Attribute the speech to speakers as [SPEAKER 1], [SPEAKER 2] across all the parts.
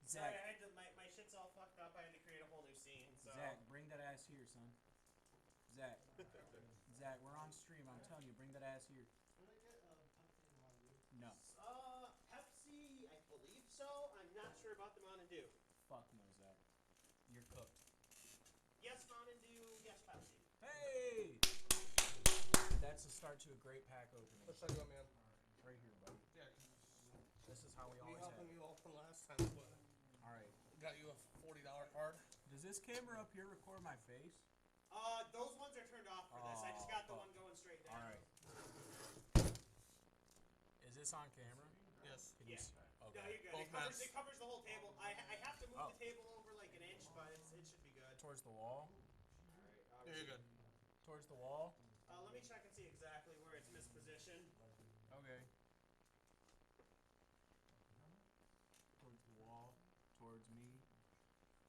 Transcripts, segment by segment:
[SPEAKER 1] Sorry,
[SPEAKER 2] Zach.
[SPEAKER 1] I had to, my shit's all fucked up. I had to create a whole new scene. So.
[SPEAKER 2] Zach, bring that ass here, son. Zach. Zach, we're on stream. I'm telling you, bring that ass here.
[SPEAKER 3] Can I get Pepsi and Mountain Dew?
[SPEAKER 2] No.
[SPEAKER 1] Pepsi, I believe so. I'm not sure about the Mountain Dew.
[SPEAKER 2] Fuck no, Zach. You're cooked.
[SPEAKER 1] Yes, Mountain Dew. Yes, Pepsi.
[SPEAKER 2] Hey! That's the start to a great pack opening.
[SPEAKER 3] What side you want me on?
[SPEAKER 2] Right here, buddy.
[SPEAKER 3] Yeah.
[SPEAKER 2] This is how we always
[SPEAKER 3] helping
[SPEAKER 2] have.
[SPEAKER 3] me open last time, but
[SPEAKER 2] Alright.
[SPEAKER 3] got you a $40 card.
[SPEAKER 2] Does this camera up here record my face?
[SPEAKER 1] Those ones are turned off for this. I just got the one going straight down.
[SPEAKER 2] Alright. Is this on camera?
[SPEAKER 3] Yes.
[SPEAKER 2] Can you see? Okay.
[SPEAKER 1] No, you're good. It covers the whole table. I have to move the table over like an inch, but it should be good.
[SPEAKER 2] Towards the wall?
[SPEAKER 1] Alright.
[SPEAKER 3] Yeah, you're good.
[SPEAKER 2] Towards the wall?
[SPEAKER 1] Let me check and see exactly where it's mispositioned.
[SPEAKER 2] Okay. Towards the wall. Towards me.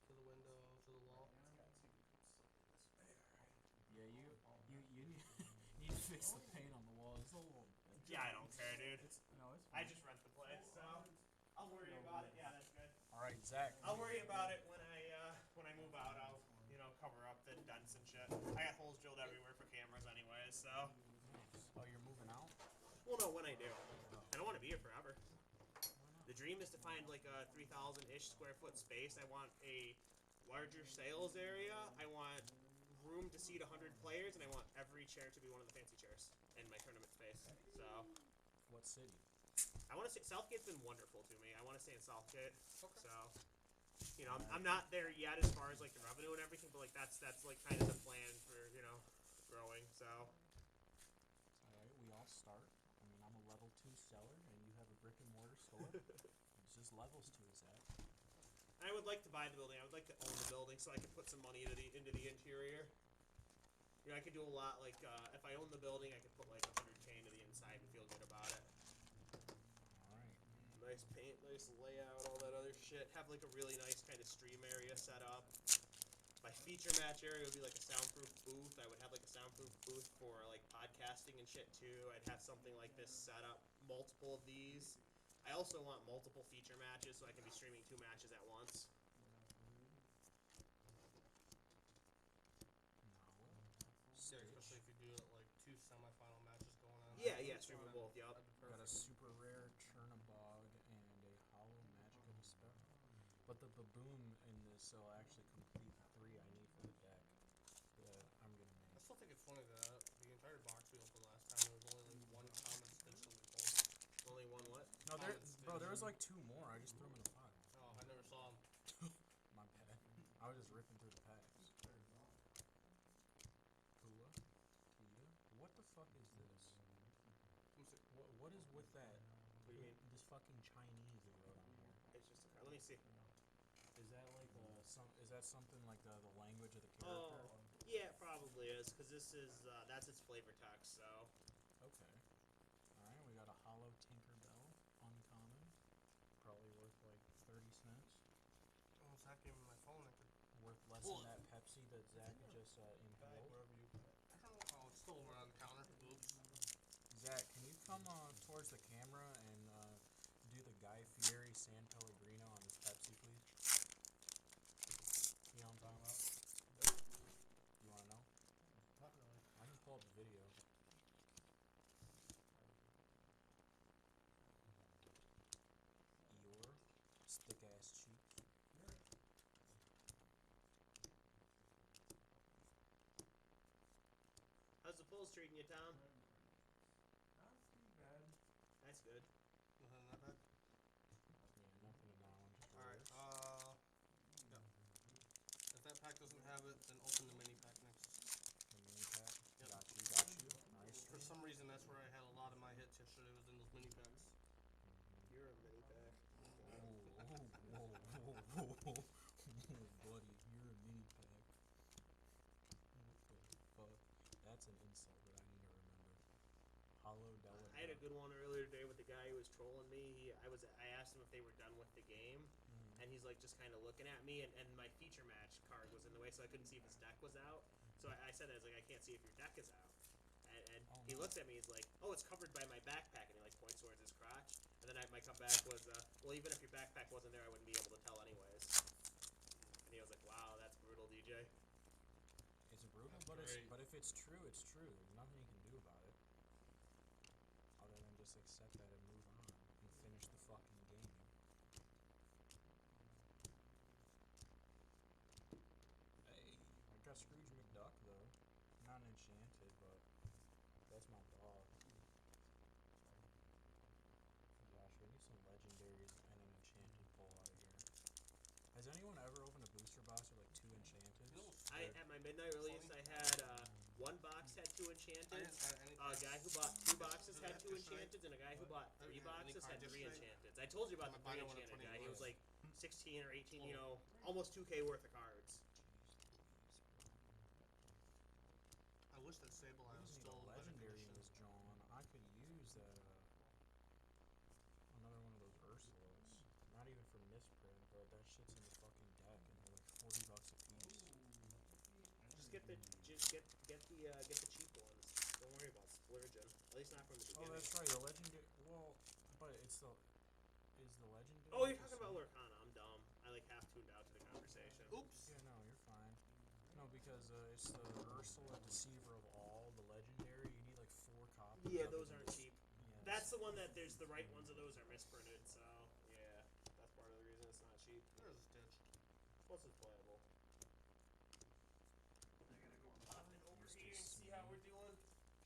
[SPEAKER 3] To the window, to the wall.
[SPEAKER 2] Yeah, you need, need to fix the paint on the wall. It's a little.
[SPEAKER 1] Yeah, I don't care, dude.
[SPEAKER 2] No, it's
[SPEAKER 1] I
[SPEAKER 2] fine.
[SPEAKER 1] just rent the place, so I'll worry about it. Yeah, that's good.
[SPEAKER 2] All right, Zach.
[SPEAKER 1] I'll worry about it when I move out. I'll cover up the dents and shit. I got holes drilled everywhere for cameras, anyways. So.
[SPEAKER 2] Oh, you're moving out?
[SPEAKER 1] Well, no, when I do. I don't want to be here forever. The dream is to find like a 3,000-ish square foot space. I want a larger sales area. I want room to seat 100 players, and I want every chair to be one of the fancy chairs in my tournament space. So.
[SPEAKER 2] What city?
[SPEAKER 1] I want to say Southgate's been wonderful to me. I want to stay in Southgate.
[SPEAKER 3] Okay.
[SPEAKER 1] So. I'm not there yet as far as like the revenue and everything, but like that's like kind of the plan for growing. So.
[SPEAKER 2] Alright, we all start. I mean, I'm a level 2 seller, and you have a brick and mortar store. It's just levels to it, Zach.
[SPEAKER 1] I would like to buy the building. I would like to own the building so I can put some money into the interior. I could do a lot. Like if I own the building, I could put like 100K into the inside and feel good about it. Nice paint, nice layout, all that other shit. Have like a really nice kind of stream area set up. My feature match area would be like a soundproof booth. I would have like a soundproof booth for like podcasting and shit too. I'd have something like this set up, multiple of these. I also want multiple feature matches so I can be streaming 2 matches at once.
[SPEAKER 3] Yeah, especially if you do like 2 semifinal matches going on.
[SPEAKER 1] Yeah, stream them both, yup.
[SPEAKER 2] Got a super rare Chernobog and a hollow magic of the spell. But the baboon in this will actually complete 3 I need for the deck. I'm gonna
[SPEAKER 3] I
[SPEAKER 2] make.
[SPEAKER 3] still think it's funny that the entire box we opened last time, there was only like 1 common stitch that we pulled.
[SPEAKER 1] Only one what?
[SPEAKER 2] No, there was like 2 more. I just threw them in the pot.
[SPEAKER 3] Oh, I never saw them.
[SPEAKER 2] My bad. I was just ripping through the packs. What the fuck is this? What is with that?
[SPEAKER 1] What do you mean?
[SPEAKER 2] This fucking Chinese they wrote on here.
[SPEAKER 1] It's just a card. Let me see.
[SPEAKER 2] Is that like is that something like the language of the
[SPEAKER 1] Oh,
[SPEAKER 2] character?
[SPEAKER 1] yeah, it probably is, because this is, that's its flavor text, so.
[SPEAKER 2] Okay. Alright, we got a hollow Tinkerbell, uncommon. Probably worth like 30 cents.
[SPEAKER 3] Oh, Zach gave me my phone. I could
[SPEAKER 2] Worth less than that Pepsi that Zach just inhaled.
[SPEAKER 3] wherever you put it. I don't know. Oh, it's still over on the counter. Oops.
[SPEAKER 2] Zach, can you come towards the camera and do the Guy Fieri San Pellegrino on this Pepsi, please? You know what I'm talking about? You want to know?
[SPEAKER 3] Not really.
[SPEAKER 2] I can pull up the video. Eeyore, stick ass cheeks.
[SPEAKER 1] How's the polls treating you, Tom?
[SPEAKER 4] Not too bad.
[SPEAKER 1] That's good.
[SPEAKER 3] Nothing in that pack?
[SPEAKER 2] Yeah, nothing in that one, just
[SPEAKER 3] Alright,
[SPEAKER 2] rares.
[SPEAKER 3] yeah. If that pack doesn't have it, then open the mini pack next.
[SPEAKER 2] The mini pack.
[SPEAKER 3] Yep.
[SPEAKER 2] Got you. Nice.
[SPEAKER 3] For some reason, that's where I had a lot of my hits yesterday, was in those mini packs.
[SPEAKER 1] You're a mini pack.
[SPEAKER 2] Whoa, buddy, you're a mini pack. What the fuck? That's an insult that I need to remember. Hollow Delaware.
[SPEAKER 1] I had a good one earlier today with the guy who was trolling me. I asked him if they were done with the game, and he's like just kind of looking at me, and my feature match card was in the way, so I couldn't see if his deck was out. So I said, I was like, I can't see if your deck is out. And he looks at me, he's like, oh, it's covered by my backpack, and he like points towards his crotch. And then my come back was, well, even if your backpack wasn't there, I wouldn't be able to tell anyways. And he was like, wow, that's brutal, DJ.
[SPEAKER 2] It's brutal,
[SPEAKER 3] That's
[SPEAKER 2] but
[SPEAKER 3] great.
[SPEAKER 2] if it's true, it's true. There's nothing you can do about it. Other than just accept that and move on and finish the fucking game. Hey, I got Scrooge McDuck though. Not enchanted, but that's my dog. Gosh, we need some legendaries and an enchanted pull out of here. Has anyone ever opened a booster box with like 2 enchanteds?
[SPEAKER 3] No.
[SPEAKER 1] At my midnight release, I had, one box had 2
[SPEAKER 3] I didn't
[SPEAKER 1] enchanteds.
[SPEAKER 3] have any.
[SPEAKER 1] A guy who bought 2 boxes
[SPEAKER 3] Does
[SPEAKER 1] had
[SPEAKER 3] that
[SPEAKER 1] 2
[SPEAKER 3] just say-
[SPEAKER 1] enchanteds, and a guy who bought 3
[SPEAKER 3] Any
[SPEAKER 1] boxes
[SPEAKER 3] card
[SPEAKER 1] had
[SPEAKER 3] just
[SPEAKER 1] 3
[SPEAKER 3] say-
[SPEAKER 1] enchanteds. I told you about the
[SPEAKER 3] Am I
[SPEAKER 1] 3
[SPEAKER 3] buying one at
[SPEAKER 1] enchanted
[SPEAKER 3] 20
[SPEAKER 1] guy. He was
[SPEAKER 3] bucks?
[SPEAKER 1] like 16 or 18, you know, almost 2K worth of cards.
[SPEAKER 3] I wish that Sable
[SPEAKER 2] We
[SPEAKER 3] Eye was
[SPEAKER 2] just need
[SPEAKER 3] still
[SPEAKER 2] a
[SPEAKER 3] better
[SPEAKER 2] legendary in
[SPEAKER 3] condition.
[SPEAKER 2] this John. I could use that, another one of those Ursulas. Not even for misprint, but that shit's in the fucking deck and they're like $40 a piece.
[SPEAKER 1] Just get the cheap ones. Don't worry about splurging. At least not from the
[SPEAKER 2] Oh,
[SPEAKER 1] beginning.
[SPEAKER 2] that's right, the legendary. Well, but is the legendary?
[SPEAKER 1] Oh, you're
[SPEAKER 2] the
[SPEAKER 1] talking about
[SPEAKER 2] same?
[SPEAKER 1] Lorcana. I'm dumb. I like half tuned out to the conversation.
[SPEAKER 3] Oops.
[SPEAKER 2] Yeah, no, you're fine. No, because it's the Ursula Deceiver of All, the legendary. You need like 4 copies.
[SPEAKER 1] Yeah,
[SPEAKER 2] of
[SPEAKER 1] those
[SPEAKER 2] it
[SPEAKER 1] aren't
[SPEAKER 2] and
[SPEAKER 1] cheap.
[SPEAKER 2] Yeah,
[SPEAKER 1] That's the one that there's the right ones of those are misprinted. So yeah, that's part of the reason it's not cheap.
[SPEAKER 3] There's a Stitch.
[SPEAKER 1] Plus it's playable. I gotta go pop it over
[SPEAKER 2] Mr.
[SPEAKER 1] here and see
[SPEAKER 2] Smee.
[SPEAKER 1] how we're doing.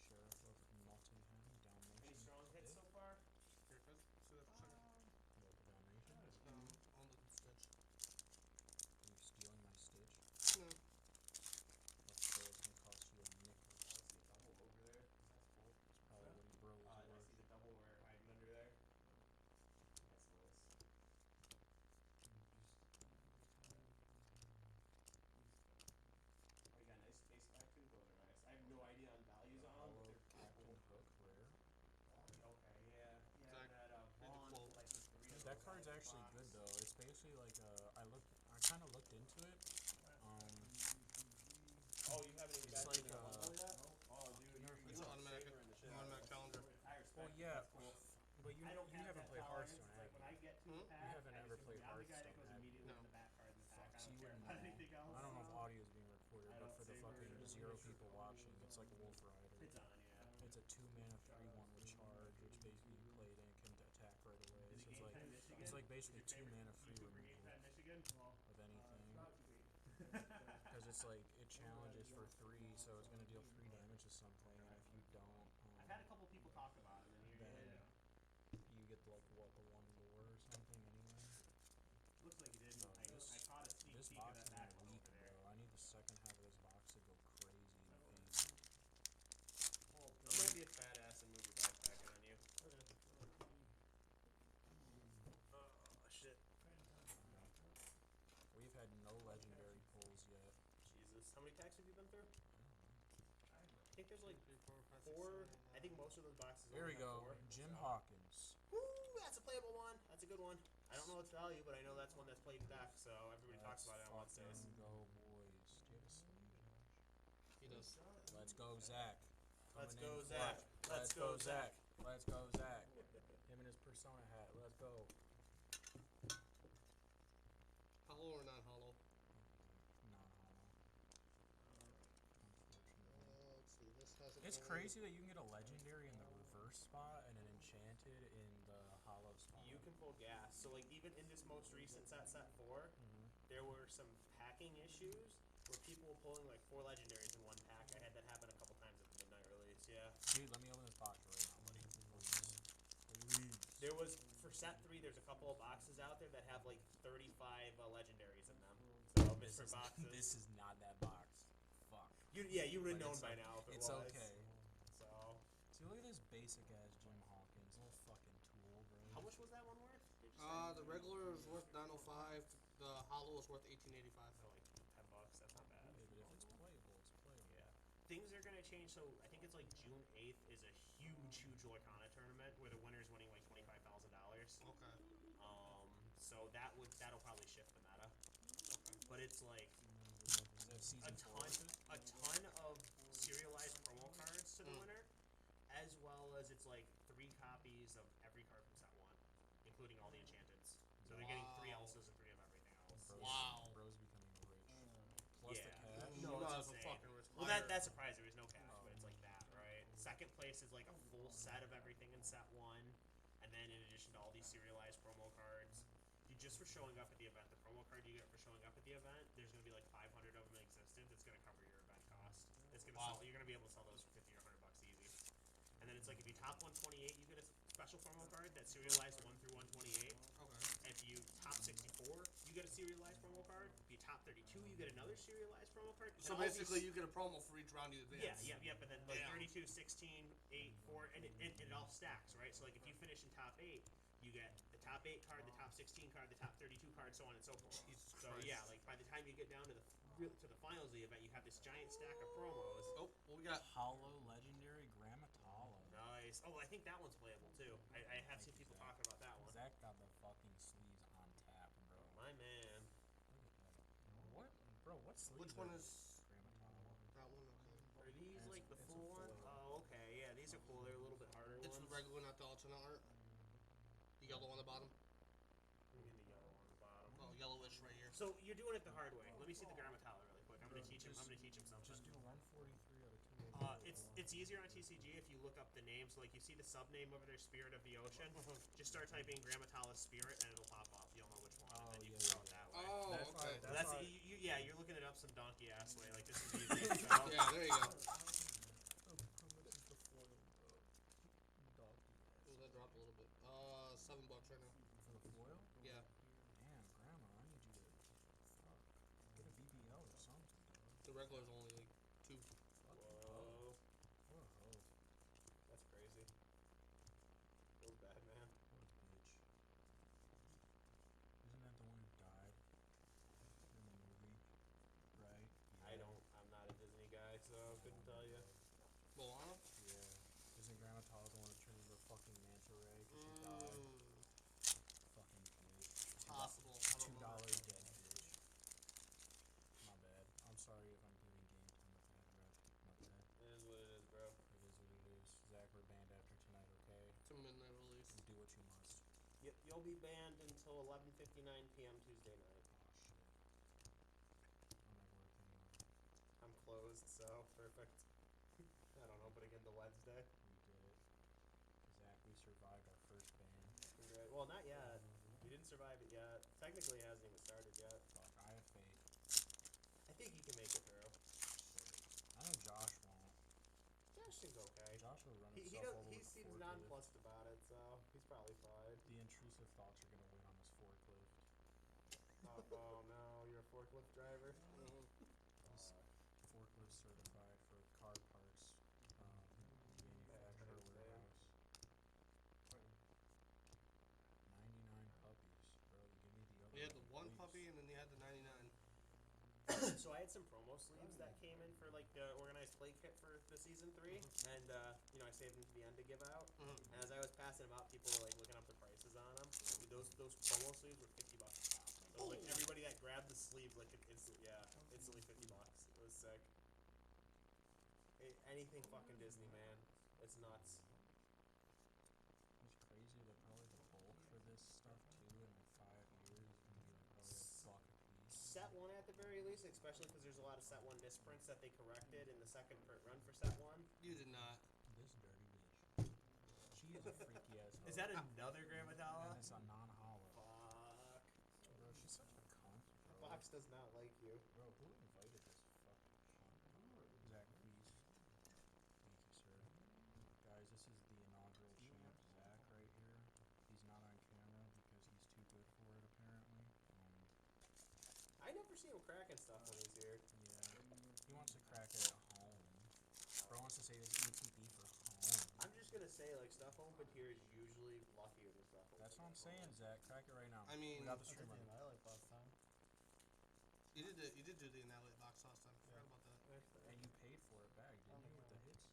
[SPEAKER 2] Sheriff of Nottingham, Dalmatian.
[SPEAKER 1] Any strong hits so far?
[SPEAKER 3] Here, guys. See that for a second.
[SPEAKER 2] What, the Dalmatian?
[SPEAKER 3] On the Stitch.
[SPEAKER 2] Are you stealing my Stitch?
[SPEAKER 3] No.
[SPEAKER 2] That's fair, it's gonna cost you a nickel.
[SPEAKER 1] I see a double over there. That's cool.
[SPEAKER 2] It's probably what he bros
[SPEAKER 1] I
[SPEAKER 2] worth.
[SPEAKER 1] see the double we're hiding under there. That's nice. Oh, you got nice taste back too. Those are nice. I have no idea on values on them, but
[SPEAKER 2] Hollow
[SPEAKER 1] they're pretty
[SPEAKER 2] Captain
[SPEAKER 1] cool.
[SPEAKER 2] Hook rare.
[SPEAKER 1] Okay, yeah. Yeah,
[SPEAKER 3] Zach,
[SPEAKER 1] that
[SPEAKER 3] maybe
[SPEAKER 1] Vaughn,
[SPEAKER 3] quote.
[SPEAKER 1] like the 3 of
[SPEAKER 2] That
[SPEAKER 1] those
[SPEAKER 2] card's
[SPEAKER 1] out of the
[SPEAKER 2] actually
[SPEAKER 1] box.
[SPEAKER 2] good though. It's basically like I kind of looked into it.
[SPEAKER 1] Oh, you haven't even
[SPEAKER 2] It's
[SPEAKER 1] gotten
[SPEAKER 2] like,
[SPEAKER 1] to the bundle yet? Oh, dude,
[SPEAKER 2] never
[SPEAKER 1] you're
[SPEAKER 3] It's
[SPEAKER 1] not
[SPEAKER 3] an automatic-
[SPEAKER 1] savoring the shit
[SPEAKER 3] an
[SPEAKER 1] out of
[SPEAKER 3] automatic
[SPEAKER 1] it.
[SPEAKER 3] challenger.
[SPEAKER 1] I respect
[SPEAKER 2] Well,
[SPEAKER 1] it.
[SPEAKER 2] yeah,
[SPEAKER 1] That's cool.
[SPEAKER 2] but you
[SPEAKER 1] I don't have
[SPEAKER 2] haven't
[SPEAKER 1] that
[SPEAKER 2] played
[SPEAKER 1] tolerance.
[SPEAKER 2] Hearthstone,
[SPEAKER 1] It's
[SPEAKER 2] have
[SPEAKER 1] like when
[SPEAKER 2] you?
[SPEAKER 1] I get to
[SPEAKER 3] Hmm?
[SPEAKER 1] the pack,
[SPEAKER 2] haven't
[SPEAKER 1] I
[SPEAKER 2] ever
[SPEAKER 1] just
[SPEAKER 2] played
[SPEAKER 1] I'm the guy that
[SPEAKER 2] Hearthstone,
[SPEAKER 1] goes
[SPEAKER 2] have you?
[SPEAKER 1] immediately
[SPEAKER 3] No.
[SPEAKER 1] in the back card in the pack.
[SPEAKER 2] Fuck,
[SPEAKER 1] I
[SPEAKER 2] so
[SPEAKER 1] don't
[SPEAKER 2] you
[SPEAKER 1] care
[SPEAKER 2] wouldn't
[SPEAKER 1] about
[SPEAKER 2] know.
[SPEAKER 1] anything else.
[SPEAKER 2] I don't know if
[SPEAKER 1] so.
[SPEAKER 2] audio is being recorded,
[SPEAKER 1] I
[SPEAKER 2] but
[SPEAKER 1] don't
[SPEAKER 2] for the
[SPEAKER 1] savor
[SPEAKER 2] fucking
[SPEAKER 1] it.
[SPEAKER 2] 0 people watching, it's like Wolf Rider.
[SPEAKER 1] It's on, yeah.
[SPEAKER 2] It's a 2-mana 3/1 with charge, which basically you play it and can attack right away.
[SPEAKER 1] Is
[SPEAKER 2] So
[SPEAKER 1] it Game Time Michigan?
[SPEAKER 2] it's like
[SPEAKER 1] Is
[SPEAKER 2] basically
[SPEAKER 1] your favorite
[SPEAKER 2] 2 mana free
[SPEAKER 1] YouTuber Game
[SPEAKER 2] removal
[SPEAKER 1] Time Michigan? Well,
[SPEAKER 2] of anything.
[SPEAKER 4] Not to be.
[SPEAKER 2] Because it's like it challenges for 3, so it's gonna deal 3 damage to something, and if you don't,
[SPEAKER 1] I've had a couple people talk about it, and
[SPEAKER 2] then
[SPEAKER 1] here
[SPEAKER 2] you get like what, the 1 lore or something anyway.
[SPEAKER 1] looks like you did.
[SPEAKER 2] No,
[SPEAKER 1] I
[SPEAKER 2] this-
[SPEAKER 1] caught a sneak
[SPEAKER 2] This
[SPEAKER 1] peek of
[SPEAKER 2] box
[SPEAKER 1] that
[SPEAKER 2] is
[SPEAKER 1] back
[SPEAKER 2] gonna
[SPEAKER 1] one
[SPEAKER 2] weak,
[SPEAKER 1] over there.
[SPEAKER 2] bro. I need the second half of this box to go crazy in the face.
[SPEAKER 1] I'm gonna be a fat ass and move your backpack on you. Oh shit.
[SPEAKER 2] We've had no legendary pulls yet.
[SPEAKER 1] Jesus. How many packs have you been through? I think there's like
[SPEAKER 3] 3, 4, 5, 6,
[SPEAKER 1] 4.
[SPEAKER 3] 7, 8,
[SPEAKER 1] I think most of those boxes.
[SPEAKER 2] There
[SPEAKER 1] only
[SPEAKER 2] we
[SPEAKER 1] have
[SPEAKER 2] go.
[SPEAKER 1] 4,
[SPEAKER 2] Jim
[SPEAKER 1] so.
[SPEAKER 2] Hawkins.
[SPEAKER 1] Woo! That's a playable one. That's a good one. I don't know its value, but I know that's one that's played in deck, so everybody talks about it on
[SPEAKER 2] Let's
[SPEAKER 1] Wednesdays.
[SPEAKER 2] fucking go, boys. Do you have a sleeve, Josh?
[SPEAKER 3] He does.
[SPEAKER 2] Let's go, Zach.
[SPEAKER 1] Let's
[SPEAKER 2] Coming
[SPEAKER 1] go,
[SPEAKER 2] in
[SPEAKER 1] Zach.
[SPEAKER 2] clutch.
[SPEAKER 1] Let's go, Zach.
[SPEAKER 2] Let's go, Zach. Him and his persona hat. Let's go.
[SPEAKER 3] Hollow or non-hollow?
[SPEAKER 2] Non-hollow. Unfortunately.
[SPEAKER 3] Let's see. This has a
[SPEAKER 2] It's
[SPEAKER 3] gold.
[SPEAKER 2] crazy that you can get a legendary in the reverse spot and an enchanted in the hollow spot.
[SPEAKER 1] You can pull gas. So like even in this most recent set 4,
[SPEAKER 2] Mhm.
[SPEAKER 1] there were some packing issues where people were pulling like 4 legendaries in one pack. I had that happen a couple times at the midnight release. Yeah.
[SPEAKER 2] Dude, let me open this box right now, buddy. Please.
[SPEAKER 1] There was for set 3. There's a couple of boxes out there that have like 35 legendaries in them. So
[SPEAKER 2] This
[SPEAKER 1] Mr.
[SPEAKER 2] is,
[SPEAKER 1] Boxes.
[SPEAKER 2] this is not that box. Fuck.
[SPEAKER 1] You would have
[SPEAKER 2] But
[SPEAKER 1] known
[SPEAKER 2] it's
[SPEAKER 1] by
[SPEAKER 2] o-
[SPEAKER 1] now if it
[SPEAKER 2] It's
[SPEAKER 1] was.
[SPEAKER 2] okay.
[SPEAKER 1] So
[SPEAKER 2] See, look at this basic ass Jim Hawkins. Little fucking tool, bro.
[SPEAKER 1] how much was that one worth? Did you say?
[SPEAKER 3] The regular is worth 905. The hollow is worth 1885.
[SPEAKER 1] So like $10. That's not bad.
[SPEAKER 2] Hey, but if it's playable, it's playable.
[SPEAKER 1] Yeah. Things are gonna change. So I think it's like June 8th is a huge Lorcana tournament where the winner's winning like $25,000.
[SPEAKER 3] Okay.
[SPEAKER 1] So that'll probably shift the meta.
[SPEAKER 3] Okay.
[SPEAKER 1] But it's like
[SPEAKER 2] Is that season 4?
[SPEAKER 1] a ton of serialized promo cards to the
[SPEAKER 3] Mm.
[SPEAKER 1] winner, as well as it's like 3 copies of every card from set 1, including including all the enchanteds. So they're getting 3 elses and 3 of everything else.
[SPEAKER 3] Wow.
[SPEAKER 2] Bro's becoming rich. Plus
[SPEAKER 1] Yeah.
[SPEAKER 2] the cash.
[SPEAKER 1] No,
[SPEAKER 3] You
[SPEAKER 1] it's
[SPEAKER 3] guys are
[SPEAKER 1] insane.
[SPEAKER 3] fucking rich.
[SPEAKER 1] Well, that's surprised there was no cash, but it's like that, right? Second place is like a full set of everything in set 1, and then in addition to all these serialized promo cards, just for showing up at the event, the promo card you get for showing up at the event, there's gonna be like 500 of them in existence. It's gonna cover your event cost. It's gonna sell. You're gonna be able to sell those for 50 or $100 easy. And then it's like if you top 128, you get a special promo card that's serialized 1 through 128.
[SPEAKER 3] Okay.
[SPEAKER 1] If you top 64, you get a serialized promo card. If you top 32, you get another serialized promo card.
[SPEAKER 3] So basically, you get a promo for each round you advance.
[SPEAKER 1] Yeah. But then like 32, 16, 8, 4, and it all stacks, right? So like if you finish in top 8, you get the top 8 card, the top 16 card, the top 32 card, so on and so forth.
[SPEAKER 3] Jesus
[SPEAKER 1] So
[SPEAKER 3] Christ.
[SPEAKER 1] yeah, like by the time you get down to the finals of the event, you have this giant stack of promos.
[SPEAKER 3] Oh, what we got?
[SPEAKER 2] Hollow Legendary Grammatala.
[SPEAKER 1] Nice. Oh, I think that one's playable too. I have seen people talking about that one.
[SPEAKER 2] Zach got the fucking sleeves on tap, bro.
[SPEAKER 1] My man.
[SPEAKER 2] Look at that. What? Bro, what sleeves?
[SPEAKER 3] Which one
[SPEAKER 2] are
[SPEAKER 3] is
[SPEAKER 2] Grammatala?
[SPEAKER 3] that one? Okay.
[SPEAKER 1] Are these like the
[SPEAKER 2] It's a
[SPEAKER 1] full one?
[SPEAKER 2] foil.
[SPEAKER 1] Oh, okay. Yeah, these are cool. They're a little bit harder
[SPEAKER 3] It's
[SPEAKER 1] ones.
[SPEAKER 3] the regular, not the alternate art. The yellow on the bottom.
[SPEAKER 1] Let me get the yellow on the bottom.
[SPEAKER 3] Oh, yellowish right here.
[SPEAKER 1] So you're doing it the hard way. Let me see the Grammatala really quick. I'm gonna teach him something.
[SPEAKER 2] Just do 143 out of 2.
[SPEAKER 1] It's easier on TCG if you look up the names. Like you see the sub name over there, Spirit of the Ocean. Just start typing Grammatala Spirit, and it'll pop up. You'll know which one, and then you can throw it that way.
[SPEAKER 3] Oh,
[SPEAKER 2] That's
[SPEAKER 3] okay.
[SPEAKER 2] why-
[SPEAKER 1] That's you're looking it up some donkey ass way. Like this is easy. So.
[SPEAKER 3] Yeah, there you go. Oh, that dropped a little bit. $7 right now.
[SPEAKER 2] For the foil?
[SPEAKER 3] Yeah.
[SPEAKER 2] Damn, Grandma, I need you to fuck, get a BBL or something, dog.
[SPEAKER 3] The regular's only like 2.
[SPEAKER 2] Fucking
[SPEAKER 1] Whoa,
[SPEAKER 2] What a hoe.
[SPEAKER 1] that's crazy. Feels bad, man.
[SPEAKER 2] What a bitch. Isn't that the one who died in the movie? Right?
[SPEAKER 1] I'm not a Disney guy, so couldn't tell you.
[SPEAKER 3] Moana?
[SPEAKER 2] Yeah. Isn't Grammatala the one that turned into a fucking manta ray because she died? Fucking bitch.
[SPEAKER 3] Possible. I don't
[SPEAKER 2] $2
[SPEAKER 3] know.
[SPEAKER 2] dead bitch. My bad. I'm sorry if I'm giving game time a bad rep. My bad.
[SPEAKER 1] It is what it is, bro.
[SPEAKER 2] It is what it is. Zach, we're banned after tonight, okay?
[SPEAKER 3] It's a midnight release.
[SPEAKER 2] Do what you must.
[SPEAKER 1] You'll be banned until 11:59 p.m. Tuesday night.
[SPEAKER 2] Oh shit. I'm at work anyway.
[SPEAKER 1] I'm closed, so perfect. I don't know, but again, the Wednesday.
[SPEAKER 2] We did it. Zach, we survived our first ban.
[SPEAKER 1] Congrats. Well, not yet. We didn't survive it yet. Technically, it hasn't even started yet.
[SPEAKER 2] Fuck, I have faith.
[SPEAKER 1] I think you can make it through.
[SPEAKER 2] Shit. I know Josh won't.
[SPEAKER 1] Josh seems okay.
[SPEAKER 2] Josh will run
[SPEAKER 1] He
[SPEAKER 2] himself over
[SPEAKER 1] he
[SPEAKER 2] with a
[SPEAKER 1] seems
[SPEAKER 2] forklift.
[SPEAKER 1] nonplussed about it, so he's probably fine.
[SPEAKER 2] The intrusive thoughts are gonna win on this forklift.
[SPEAKER 1] Oh no, you're a forklift driver.
[SPEAKER 2] He's forklift certified for car parts. Manufacturer warehouse. 99 puppies, bro. You give me the other.
[SPEAKER 3] We had the one
[SPEAKER 2] please.
[SPEAKER 3] puppy and then you had the 99.
[SPEAKER 1] So I had some promo sleeves that came in for like the organized play kit for the season 3, and I saved them to the end to give out. And as I was passing them out, people were like looking up the prices on them. Dude, those promo sleeves were $50 a pop. So like everybody that grabbed the sleeves like instantly $50. It was sick. Anything fucking Disney, man, it's nuts.
[SPEAKER 2] It's crazy that probably the bulk for this stuff too in like 5 years is gonna be like probably $1 a piece.
[SPEAKER 1] Set 1 at the very least, especially because there's a lot of set 1 misprints that they corrected in the second print run for set 1.
[SPEAKER 3] You did not.
[SPEAKER 2] This dirty bitch. She is a freaky ass hoe.
[SPEAKER 1] Is that another Grammatala?
[SPEAKER 2] And it's a non-hollow.
[SPEAKER 1] Fuck.
[SPEAKER 2] Bro, she's such a cunt, bro.
[SPEAKER 1] Fox does not like you.
[SPEAKER 2] Bro, who invited this fucking cunt? Zach, please. Thank you, sir. Guys, this is the inaugural champ, Zach, right here. He's not on camera because he's too good for it, apparently.
[SPEAKER 1] I never see him cracking stuff when he's here.
[SPEAKER 2] Yeah. He wants to crack it at home. Bro wants to say this ETB for home.
[SPEAKER 1] I'm just gonna say, like, stuff opened here is usually luckier than stuff opened.
[SPEAKER 2] That's what I'm saying, Zach. Crack it right now.
[SPEAKER 3] I mean,
[SPEAKER 2] we got the
[SPEAKER 5] I took
[SPEAKER 2] streamer.
[SPEAKER 5] the Annihilate last time.
[SPEAKER 3] You did do the Annihilate box last time. Forgot about that.
[SPEAKER 2] And you paid for it back, didn't you, with the hits?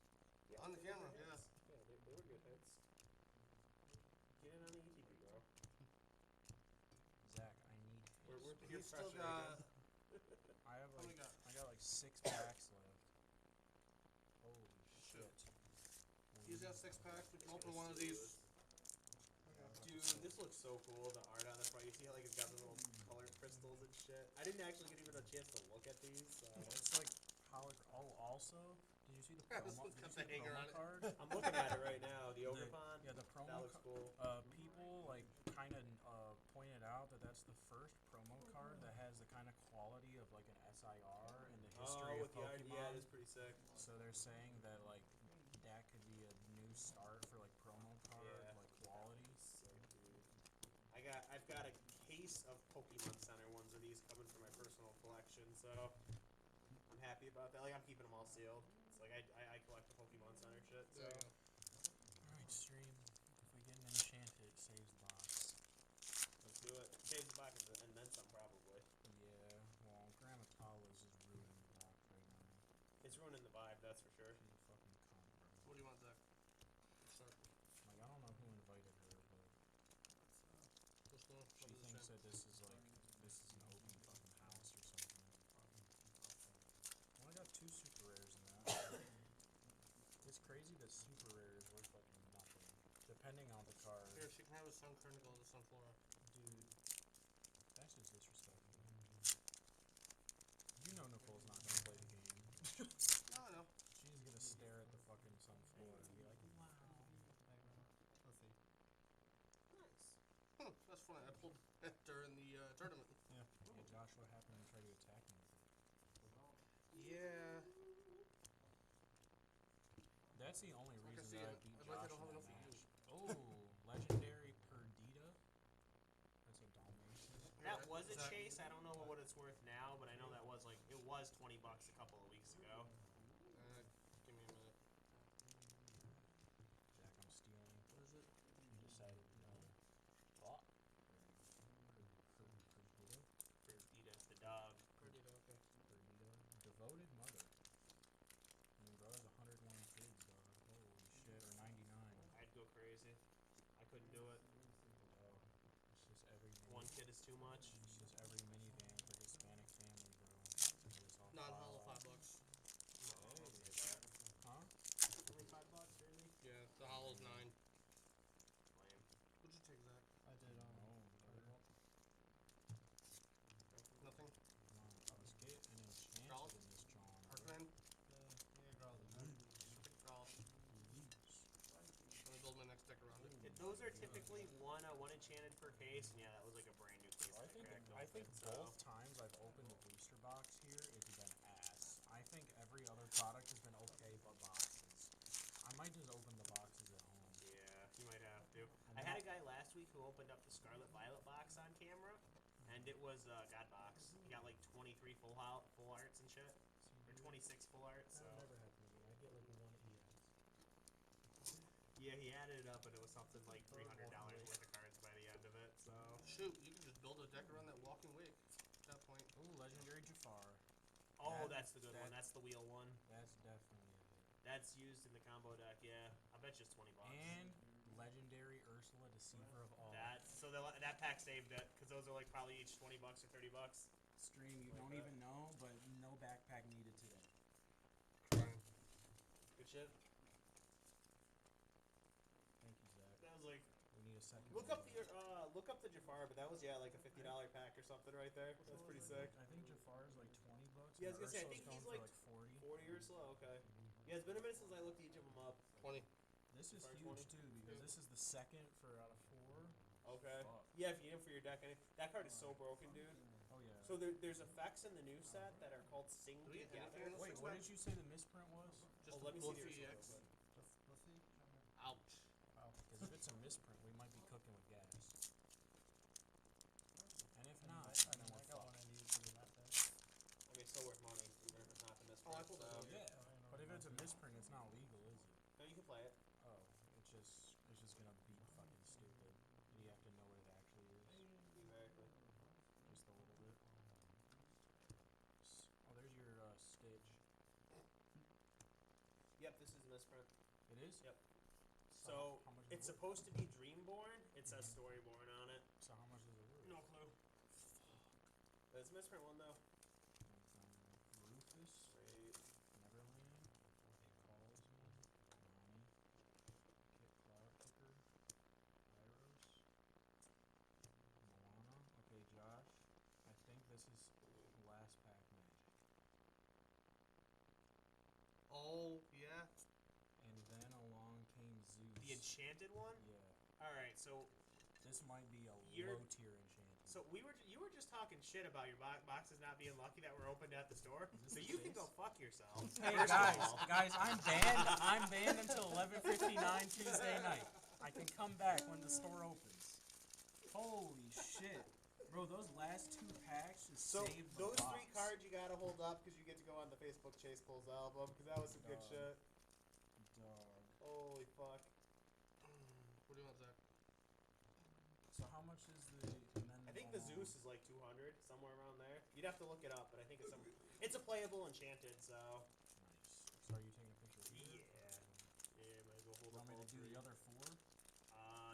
[SPEAKER 1] Yeah,
[SPEAKER 3] On the
[SPEAKER 1] they were
[SPEAKER 3] camera,
[SPEAKER 1] hits.
[SPEAKER 3] yeah.
[SPEAKER 1] Yeah, they were good hits. Get in on the ETB, bro.
[SPEAKER 2] Zach, I need hits.
[SPEAKER 1] We're peer
[SPEAKER 3] He's still
[SPEAKER 1] pressure
[SPEAKER 3] got.
[SPEAKER 1] again.
[SPEAKER 3] How many got?
[SPEAKER 2] I got like 6 packs left. Holy shit.
[SPEAKER 3] He's got 6 packs. We can open one of these.
[SPEAKER 1] Dude, this looks looks so cool. The art on the front. You see how like it's got the little color crystals and shit. I didn't actually get even a chance to look at these. So.
[SPEAKER 2] It's like also, did you see the
[SPEAKER 3] Yeah, this
[SPEAKER 2] promo,
[SPEAKER 3] one's
[SPEAKER 2] did you
[SPEAKER 3] got
[SPEAKER 2] see
[SPEAKER 3] the
[SPEAKER 2] the
[SPEAKER 3] hanger
[SPEAKER 2] promo
[SPEAKER 3] on it.
[SPEAKER 2] card?
[SPEAKER 1] I'm looking at it right now. The ogre pond.
[SPEAKER 2] Yeah, the
[SPEAKER 1] That
[SPEAKER 2] promo
[SPEAKER 1] looks cool.
[SPEAKER 2] people like kind of pointed out that that's the first promo card that has the kind of quality of like an SIR in the history of
[SPEAKER 1] with the art,
[SPEAKER 2] Pokemon.
[SPEAKER 1] yeah, it is pretty sick.
[SPEAKER 2] So they're saying that like that could be a new start for like promo card
[SPEAKER 1] Yeah.
[SPEAKER 2] like quality.
[SPEAKER 1] Sick, dude. I've got a case of Pokemon Center ones of these coming from my personal collection, so I'm happy about that. Like I'm keeping them all sealed. It's like I collect the Pokemon Center shit. So.
[SPEAKER 3] There you go.
[SPEAKER 2] Alright, stream. If we get an enchanted, it saves the box.
[SPEAKER 1] Let's do it. Saves the box and then some probably.
[SPEAKER 2] Yeah, well, Grandma Paula's is ruining the box right now.
[SPEAKER 1] It's ruining the vibe, that's for sure.
[SPEAKER 2] She's a fucking cunt, bro.
[SPEAKER 3] What do you want, Zach? Start.
[SPEAKER 2] Like, I don't know who invited her, but
[SPEAKER 3] Just go.
[SPEAKER 2] she thinks that this is an open fucking house or something. Well, I got 2 super rares in that. It's crazy that super rare is worth fucking nothing, depending on the card.
[SPEAKER 3] Here, she can have a Sun Critical and a Sunflora.
[SPEAKER 2] Dude, that's just disrespectful. You know Nicole's not gonna play the game.
[SPEAKER 3] No, I know.
[SPEAKER 2] She's gonna stare at the fucking Sunflora and be like, wow.
[SPEAKER 3] Let's see.
[SPEAKER 1] Nice.
[SPEAKER 3] That's funny. I pulled it during the tournament.
[SPEAKER 2] Yeah. Yeah, Joshua happened to try to attack me.
[SPEAKER 3] Yeah.
[SPEAKER 2] That's the only
[SPEAKER 3] Like I
[SPEAKER 2] reason
[SPEAKER 3] see,
[SPEAKER 2] that I
[SPEAKER 3] I'd
[SPEAKER 2] beat
[SPEAKER 3] like
[SPEAKER 2] Josh
[SPEAKER 3] to
[SPEAKER 2] in
[SPEAKER 3] have
[SPEAKER 2] that
[SPEAKER 3] enough for
[SPEAKER 2] match.
[SPEAKER 3] you.
[SPEAKER 2] Oh, legendary Perdita. That's a Dalmatian.
[SPEAKER 1] That
[SPEAKER 3] Yeah,
[SPEAKER 1] was a
[SPEAKER 3] Zach-
[SPEAKER 1] chase. I don't know what it's worth now, but I know that was like it was $20 a couple of weeks ago.
[SPEAKER 3] Give me a minute.
[SPEAKER 2] Jack, I'm stealing.
[SPEAKER 3] What is it?
[SPEAKER 2] You decided no. Fuck. Perdita?
[SPEAKER 1] Perdita, the dog.
[SPEAKER 3] Perdita, okay.
[SPEAKER 2] Perdita. Devoted mother. I mean, bro has 101 kids, dog. Holy shit. Or 99.
[SPEAKER 1] I'd go crazy. I couldn't do it.
[SPEAKER 2] Oh, it's just every
[SPEAKER 1] One kid is too much.
[SPEAKER 2] It's just every minivan for Hispanic family, bro. It's all
[SPEAKER 3] Non-hollow
[SPEAKER 2] file.
[SPEAKER 3] $5.
[SPEAKER 1] No, I don't say that.
[SPEAKER 2] Huh?
[SPEAKER 1] Only $5, really?
[SPEAKER 3] Yeah, the hollow's 9.
[SPEAKER 1] Lame.
[SPEAKER 3] What'd you take, Zach?
[SPEAKER 2] I did,
[SPEAKER 3] Nothing?
[SPEAKER 2] Let's get an enchanted
[SPEAKER 3] Charles?
[SPEAKER 2] in this John.
[SPEAKER 3] Parkman? Draw. Let me build my next deck around it.
[SPEAKER 1] Those are typically one enchanted per case, and yeah, that was like a brand new case.
[SPEAKER 2] I
[SPEAKER 1] that
[SPEAKER 2] think
[SPEAKER 1] cracked
[SPEAKER 2] I think
[SPEAKER 1] open,
[SPEAKER 2] both times I've opened the booster box here, it's been ass. I think every other product has been okay, but boxes. I might just open the boxes at home.
[SPEAKER 1] Yeah, you might have to.
[SPEAKER 2] And
[SPEAKER 1] I
[SPEAKER 2] then
[SPEAKER 1] had a guy last week who opened up the Scarlet Violet box on camera, and it was God box. He got like 23 full arts and shit, or 26 full arts. So
[SPEAKER 2] That never happened to me. I get like one EX.
[SPEAKER 1] yeah, he added it up, and it was something like $300 worth of cards by the end of it. So
[SPEAKER 3] Shoot, you can just build a deck around that walking wake at that point.
[SPEAKER 2] Ooh, legendary Jafar.
[SPEAKER 1] that's the good one.
[SPEAKER 2] that-
[SPEAKER 1] That's the wheel one.
[SPEAKER 2] That's definitely it.
[SPEAKER 1] That's used in the combo deck. Yeah, I bet you it's $20.
[SPEAKER 2] And legendary Ursula, Deceiver of All.
[SPEAKER 1] That pack saved it because those are like probably each $20 or $30.
[SPEAKER 2] Stream, you
[SPEAKER 1] Like
[SPEAKER 2] don't
[SPEAKER 1] that.
[SPEAKER 2] even know, but no backpack needed today.
[SPEAKER 3] Trying.
[SPEAKER 1] Good shit.
[SPEAKER 2] Thank you, Zach.
[SPEAKER 1] That was like
[SPEAKER 2] We need a second.
[SPEAKER 1] look
[SPEAKER 2] one.
[SPEAKER 1] up the Jafar, but that was like a $50 pack or something right there. That's pretty sick.
[SPEAKER 2] I think Jafar is like $20.
[SPEAKER 1] Yeah, I was
[SPEAKER 2] and
[SPEAKER 1] gonna say, I
[SPEAKER 2] Ursula's
[SPEAKER 1] think
[SPEAKER 2] going
[SPEAKER 1] he's
[SPEAKER 2] for
[SPEAKER 1] like
[SPEAKER 2] 40.
[SPEAKER 1] 40 or so. Okay. Yeah, it's been a minute since I looked each of them up.
[SPEAKER 3] 20.
[SPEAKER 2] This is
[SPEAKER 1] Jafar
[SPEAKER 2] huge
[SPEAKER 1] 20.
[SPEAKER 2] too because this is the second for out of 4.
[SPEAKER 1] Okay.
[SPEAKER 2] Fuck.
[SPEAKER 1] Yeah, if you need them for your deck, that card is so broken, dude.
[SPEAKER 2] Oh yeah.
[SPEAKER 1] So there's effects in the new set that are called Sing
[SPEAKER 3] Do we get
[SPEAKER 1] Together.
[SPEAKER 3] anything in this
[SPEAKER 2] Wait, what did you say the misprint was?
[SPEAKER 3] Just
[SPEAKER 1] let me see the
[SPEAKER 3] Buffy
[SPEAKER 1] Ursula
[SPEAKER 3] EX.
[SPEAKER 1] real quick.
[SPEAKER 3] Ouch.
[SPEAKER 2] Wow. Because if it's a misprint, we might be cooking with gas. And if not, then we're fucked.
[SPEAKER 1] I mean, it's still worth money, even if it's not the misprint.
[SPEAKER 3] Oh, I pulled it
[SPEAKER 1] so.
[SPEAKER 3] up.
[SPEAKER 2] Yeah. But if it's a misprint, it's not legal, is it?
[SPEAKER 1] No, you can play it.
[SPEAKER 2] Oh, it's just gonna be fucking stupid. You have to know what it actually is.
[SPEAKER 1] Exactly.
[SPEAKER 2] Just a little bit. Oh, there's your Stitch.
[SPEAKER 1] Yep, this is misprint.
[SPEAKER 2] It is?
[SPEAKER 1] Yep. So
[SPEAKER 2] how much is
[SPEAKER 1] it's
[SPEAKER 2] it worth?
[SPEAKER 1] supposed to be Dreamborn. It says Storyborn on it.
[SPEAKER 2] So how much is it worth?
[SPEAKER 1] No clue. But it's a misprint one though.
[SPEAKER 2] Rufus,
[SPEAKER 1] Wait.
[SPEAKER 2] Neverland, Talisman, Nani, Kit Cloud Picker, Iros,
[SPEAKER 1] enchanted one?
[SPEAKER 2] Yeah.
[SPEAKER 1] Alright, so
[SPEAKER 2] This might be a
[SPEAKER 1] You're-
[SPEAKER 2] low tier enchanted.
[SPEAKER 1] so you were just talking shit about your boxes not being lucky that were opened at the store.
[SPEAKER 2] Is this
[SPEAKER 1] So
[SPEAKER 2] the
[SPEAKER 1] you can
[SPEAKER 2] case?
[SPEAKER 1] go fuck yourself.
[SPEAKER 2] Hey
[SPEAKER 1] First of all.
[SPEAKER 2] guys, I'm banned. I'm banned until 11:59 Tuesday night. I can come back when the store opens. Holy shit, bro! Those last 2 packs just
[SPEAKER 1] So
[SPEAKER 2] saved the
[SPEAKER 1] those
[SPEAKER 2] box.
[SPEAKER 1] 3 cards you gotta hold up because you get to go on the Facebook Chase Pulls album because that was some good
[SPEAKER 2] Dog.
[SPEAKER 1] shit.
[SPEAKER 2] Dog.
[SPEAKER 1] Holy fuck.
[SPEAKER 3] What do you want, Zach?
[SPEAKER 2] So how much is the? And then
[SPEAKER 1] I think the Zeus is like 200 somewhere around there. You'd have to look it up, but I think it's it's a playable enchanted. So
[SPEAKER 2] Nice. So are you taking a picture? Of
[SPEAKER 1] yeah, yeah, might as well hold
[SPEAKER 2] You
[SPEAKER 1] up
[SPEAKER 2] want me
[SPEAKER 1] all
[SPEAKER 2] to do
[SPEAKER 1] 3.
[SPEAKER 2] the other 4?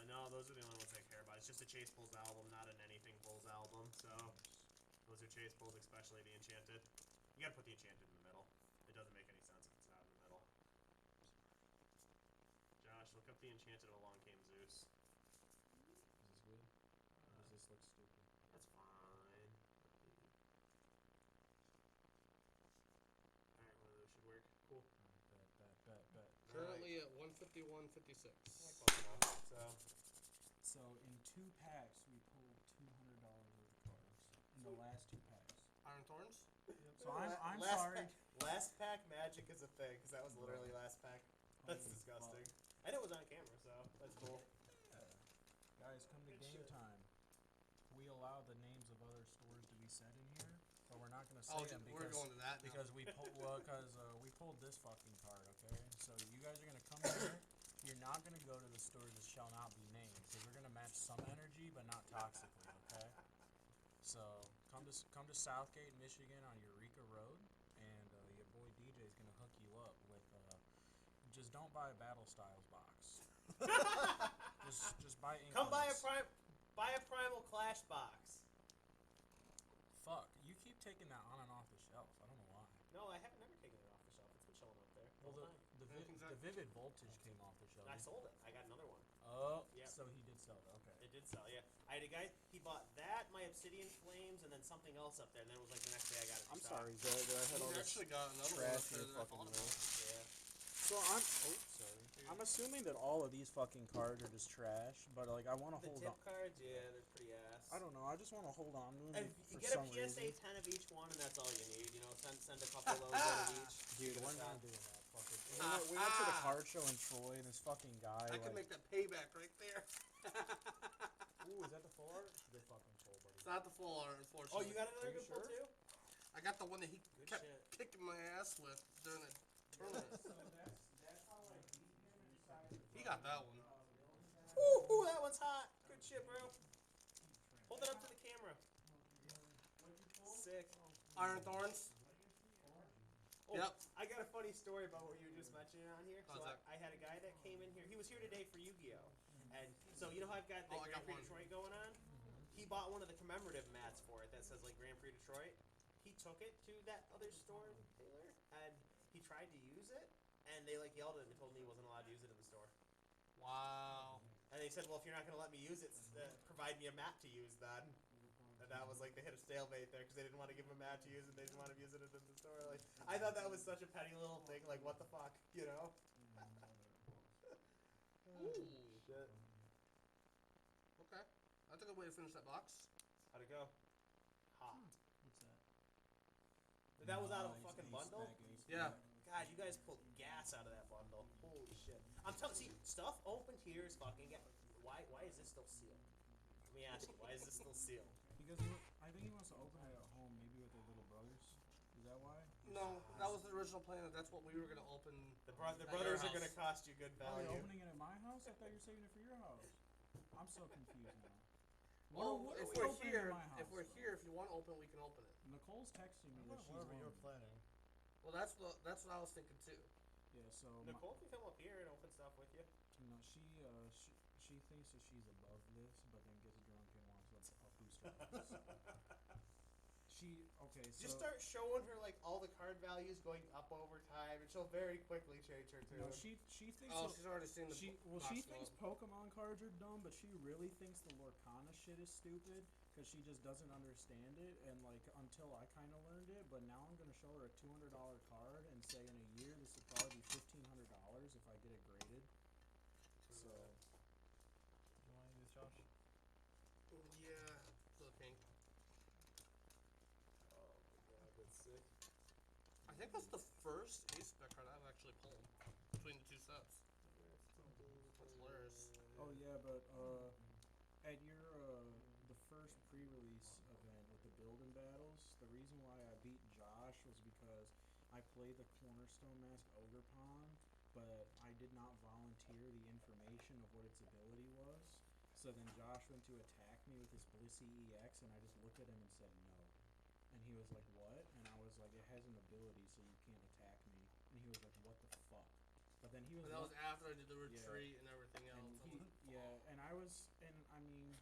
[SPEAKER 1] No, those are the only ones I care about. It's just a Chase Pulls album, not an anything Pulls album. So those are Chase Pulls, especially the enchanted. You gotta put the enchanted in the middle. It doesn't make any sense if it's not in the middle. Josh, look up the enchanted Along Came Zeus.
[SPEAKER 2] Is this good? Or does this look stupid?
[SPEAKER 1] That's fine. Alright, well, those should work. Cool.
[SPEAKER 2] Bet.
[SPEAKER 3] Currently at 151.56.
[SPEAKER 1] Yeah, close enough.
[SPEAKER 2] So in 2 packs, we pulled $200 worth of cards in the last 2 packs.
[SPEAKER 3] Iron Thorns?
[SPEAKER 2] So I'm
[SPEAKER 1] last
[SPEAKER 2] sorry.
[SPEAKER 1] Last pack magic is a thing, because that was literally last pack. That's
[SPEAKER 2] Holy
[SPEAKER 1] disgusting.
[SPEAKER 2] fuck.
[SPEAKER 1] And it was on camera, so that's cool.
[SPEAKER 2] Guys, come to
[SPEAKER 1] Good
[SPEAKER 2] game
[SPEAKER 1] shit.
[SPEAKER 2] time. We allow the names of other stores to be said in here, but we're not gonna say
[SPEAKER 3] Oh,
[SPEAKER 2] them
[SPEAKER 3] we're going to that now.
[SPEAKER 2] because we pulled this fucking card. Okay, so you guys are gonna come here. You're not gonna go to the stores that shall not be named because we're gonna match some energy, but not toxically. Okay. So come to Southgate, Michigan, on Eureka Road, and your boy DJ is gonna hook you up with. Just don't buy a Battle Styles box. just buy Inklands.
[SPEAKER 1] Come buy a Primal Clash box.
[SPEAKER 2] Fuck, you keep taking that on and off the shelf. I don't know why.
[SPEAKER 1] No, I haven't never taken it off the shelf. It's been chilling up there.
[SPEAKER 2] Well,
[SPEAKER 1] the
[SPEAKER 2] the,
[SPEAKER 1] whole time.
[SPEAKER 2] the Vivid Voltage came off the shelf.
[SPEAKER 1] I sold it. I got another one.
[SPEAKER 2] Oh,
[SPEAKER 1] Yep.
[SPEAKER 2] so he did sell it. Okay.
[SPEAKER 1] It did sell, yeah. I had a guy, he bought that, my Obsidian Flames, and then something else up there, and then it was like the next day I got it.
[SPEAKER 2] I'm sorry, Zed. I had all
[SPEAKER 3] You
[SPEAKER 2] this
[SPEAKER 3] actually got another one
[SPEAKER 2] trash
[SPEAKER 3] up there
[SPEAKER 2] in
[SPEAKER 3] that I
[SPEAKER 2] fucking
[SPEAKER 3] thought
[SPEAKER 2] room.
[SPEAKER 3] about.
[SPEAKER 1] Yeah.
[SPEAKER 2] So I'm assuming that all of these fucking cards are just trash, but like I want to
[SPEAKER 1] The
[SPEAKER 2] hold
[SPEAKER 1] tip
[SPEAKER 2] on.
[SPEAKER 1] cards, yeah, they're pretty ass.
[SPEAKER 2] I don't know. I just want to hold on to them
[SPEAKER 1] And
[SPEAKER 2] for
[SPEAKER 1] you get a
[SPEAKER 2] some
[SPEAKER 1] PSA
[SPEAKER 2] reason.
[SPEAKER 1] 10 of each one, and that's all you need. You know, send a couple of those out of each.
[SPEAKER 2] Dude,
[SPEAKER 1] Get
[SPEAKER 2] we're
[SPEAKER 1] us
[SPEAKER 2] not
[SPEAKER 1] out.
[SPEAKER 2] doing that. Fuck it. We went to the card show in Troy, and this fucking guy.
[SPEAKER 3] I can make that payback right there.
[SPEAKER 2] Ooh, is that the full art? Good fucking pull, buddy.
[SPEAKER 3] It's not the full art,
[SPEAKER 1] Oh,
[SPEAKER 3] unfortunately.
[SPEAKER 1] you got another
[SPEAKER 2] Are you
[SPEAKER 1] good pull
[SPEAKER 2] sure?
[SPEAKER 1] too?
[SPEAKER 3] I got the one that he
[SPEAKER 1] Good
[SPEAKER 3] kept
[SPEAKER 1] shit.
[SPEAKER 3] kicking my ass with during the tournament.
[SPEAKER 2] that's how like
[SPEAKER 3] He got that one.
[SPEAKER 1] Ooh, that one's hot. Good shit, bro. Hold it up to the camera. Sick.
[SPEAKER 3] Iron Thorns.
[SPEAKER 1] Oh,
[SPEAKER 3] Yep.
[SPEAKER 1] I got a funny story about what you were just mentioning on here.
[SPEAKER 3] How's
[SPEAKER 1] So
[SPEAKER 3] that?
[SPEAKER 1] I had a guy that came in here. He was here today for Yu-Gi-Oh! And so you know how I've got the
[SPEAKER 3] Oh, I
[SPEAKER 1] Grand
[SPEAKER 3] got
[SPEAKER 1] Prix
[SPEAKER 3] one.
[SPEAKER 1] Detroit going on? He bought one of the commemorative mats for it that says like Grand Prix Detroit. He took it to that other store, Taylor, and he tried to use it, and they like yelled at him and told me he wasn't allowed to use it in the store.
[SPEAKER 3] Wow.
[SPEAKER 1] And they said, well, if you're not going to let me use it, provide me a mat to use then. And that was like they hit a stalemate there because they didn't want to give him a mat to use and they didn't want him using it in the store. Like I thought that was such a petty little thing. Like what the fuck, you know?
[SPEAKER 3] Ooh.
[SPEAKER 1] Shit.
[SPEAKER 3] Okay. That's a good way to finish that box.
[SPEAKER 1] How'd it go? Hot.
[SPEAKER 2] What's that?
[SPEAKER 1] That was out of a
[SPEAKER 2] Nice,
[SPEAKER 1] fucking
[SPEAKER 2] ace
[SPEAKER 1] bundle?
[SPEAKER 2] back, ace
[SPEAKER 3] Yeah.
[SPEAKER 2] back.
[SPEAKER 1] God, you guys pulled gas out of that bundle. Holy shit. I'm telling see, stuff opened here is fucking why is this still sealed? Let me ask you, why is this still sealed?
[SPEAKER 2] Because I think he wants to open it at home, maybe with their little brothers. Is that why?
[SPEAKER 3] No, that was the original plan. That's what we were going to open.
[SPEAKER 1] The
[SPEAKER 3] At your
[SPEAKER 1] brothers are
[SPEAKER 3] house.
[SPEAKER 1] gonna cost you good
[SPEAKER 2] Are they
[SPEAKER 1] value.
[SPEAKER 2] opening it at my house? I thought you were saving it for your house. I'm so confused now.
[SPEAKER 3] Well,
[SPEAKER 2] what
[SPEAKER 3] if
[SPEAKER 2] are we
[SPEAKER 3] we're
[SPEAKER 2] opening
[SPEAKER 3] here,
[SPEAKER 2] at my house?
[SPEAKER 3] if we're here, if you want to open, we can open it.
[SPEAKER 2] Nicole's texting me that she's
[SPEAKER 5] Whatever you're
[SPEAKER 2] lonely.
[SPEAKER 5] planning.
[SPEAKER 3] Well, that's what I was thinking too.
[SPEAKER 2] Yeah, so
[SPEAKER 1] Nicole can come up here and open stuff with you.
[SPEAKER 2] no, she thinks that she's above this, but then gets drunk and wants a booster. Okay, so
[SPEAKER 1] Just start showing her like all the card values going up over time, and she'll very quickly change her tune.
[SPEAKER 2] no, she thinks
[SPEAKER 3] Oh,
[SPEAKER 2] that-
[SPEAKER 3] she's already seen the
[SPEAKER 2] she
[SPEAKER 3] box
[SPEAKER 2] thinks
[SPEAKER 3] go up.
[SPEAKER 2] Pokemon cards are dumb, but she really thinks the Lorcana shit is stupid because she just doesn't understand it. And like until I kind of learned it, but now I'm gonna show her a $200 card and say in a year this will probably be $1,500 if I get it graded. So So, do you want any of this, Josh?
[SPEAKER 3] Yeah, the pink.
[SPEAKER 1] Oh my god, that's sick.
[SPEAKER 3] I think that's the first ace spec card I've actually pulled between the two sets. That's hilarious.
[SPEAKER 2] Oh yeah, but at your the first pre-release event with the building battles, the reason why I beat Josh was because I played the Cornerstone Mask Ogre Pawn, but I did not volunteer the information of what its ability was. So then Josh went to attack me with his Blissey EX, and I just looked at him and said no. And he was like, "What?" And I was like, "It has an ability, so you can't attack me." And he was like, "What the fuck?" But then he was.
[SPEAKER 3] But that was after I did the retreat and everything else.
[SPEAKER 2] And
[SPEAKER 3] I'm
[SPEAKER 2] he,
[SPEAKER 3] like,
[SPEAKER 2] yeah, and I was, and I mean,